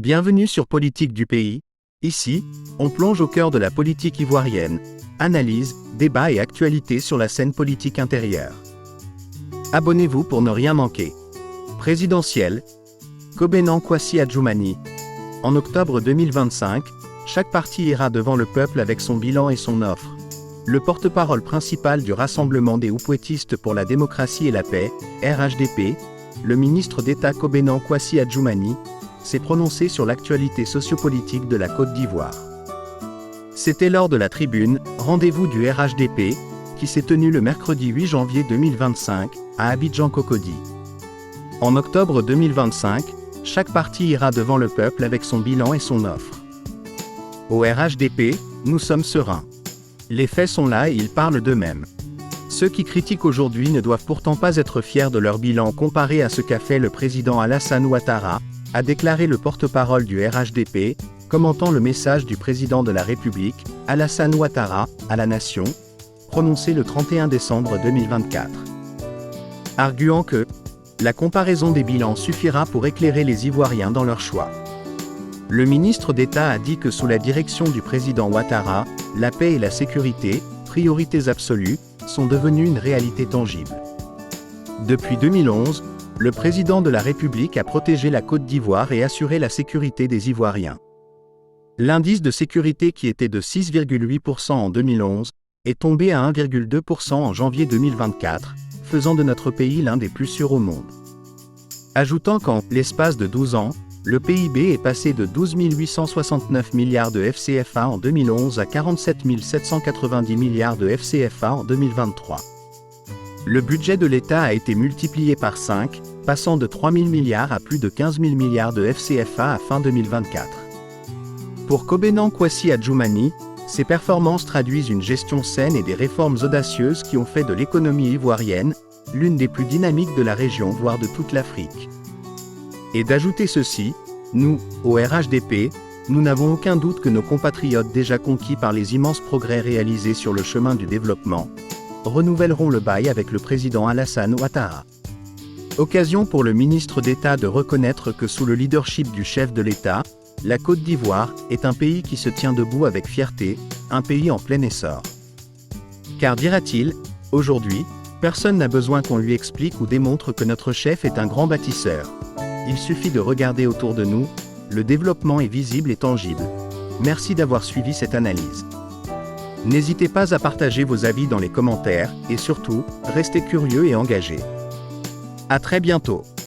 Bienvenue sur Politique du pays. Ici, on plonge au cœur de la politique ivoirienne. Analyse, débat et actualité sur la scène politique intérieure. Abonnez-vous pour ne rien manquer. Présidentielle. Kobennan Kwasi Adjoumani. En octobre 2025, chaque parti ira devant le peuple avec son bilan et son offre. Le porte-parole principal du Rassemblement des Houphouëtistes pour la démocratie et la paix, RHDP, le ministre d'État Kobennan Kwasi Adjoumani, s'est prononcé sur l'actualité sociopolitique de la Côte d'Ivoire. C'était lors de la tribune « Rendez-vous du RHDP » qui s'est tenue le mercredi 8 janvier 2025, à Abidjan-Cocody. En octobre 2025, chaque parti ira devant le peuple avec son bilan et son offre. Au RHDP, nous sommes sereins. Les faits sont là et ils parlent d'eux-mêmes. Ceux qui critiquent aujourd'hui ne doivent pourtant pas être fiers de leur bilan comparé à ce qu'a fait le président Alassane Ouattara, a déclaré le porte-parole du RHDP, commentant le message du président de la République, Alassane Ouattara, à la nation, prononcé le 31 décembre 2024. Arguant que la comparaison des bilans suffira pour éclairer les Ivoiriens dans leur choix. Le ministre d'État a dit que sous la direction du président Ouattara, la paix et la sécurité, priorités absolues, sont devenues une réalité tangible. Depuis 2011, le président de la République a protégé la Côte d'Ivoire et assuré la sécurité des Ivoiriens. L'indice de sécurité qui était de 6,8% en 2011 est tombé à 1,2% en janvier 2024, faisant de notre pays l'un des plus sûrs au monde. Ajoutant qu'en l'espace de 12 ans, le PIB est passé de 12 869 milliards de FCFA en 2011 à 47 790 milliards de FCFA en 2023. Le budget de l'État a été multiplié par 5, passant de 3 000 milliards à plus de 15 000 milliards de FCFA à fin 2024. Pour Kobennan Kwasi Adjoumani, ces performances traduisent une gestion saine et des réformes audacieuses qui ont fait de l'économie ivoirienne l'une des plus dynamiques de la région, voire de toute l'Afrique. Et d'ajouter ceci, nous, au RHDP, nous n'avons aucun doute que nos compatriotes déjà conquis par les immenses progrès réalisés sur le chemin du développement, renouvelleront le bail avec le président Alassane Ouattara. Occasion pour le ministre d'État de reconnaître que sous le leadership du chef de l'État, la Côte d'Ivoire est un pays qui se tient debout avec fierté, un pays en plein essor. Car dira-t-il, aujourd'hui, personne n'a besoin qu'on lui explique ou démontre que notre chef est un grand bâtisseur. Il suffit de regarder autour de nous, le développement est visible et tangible. Merci d'avoir suivi cette analyse. N'hésitez pas à partager vos avis dans les commentaires, et surtout, restez curieux et engagés. À très bientôt.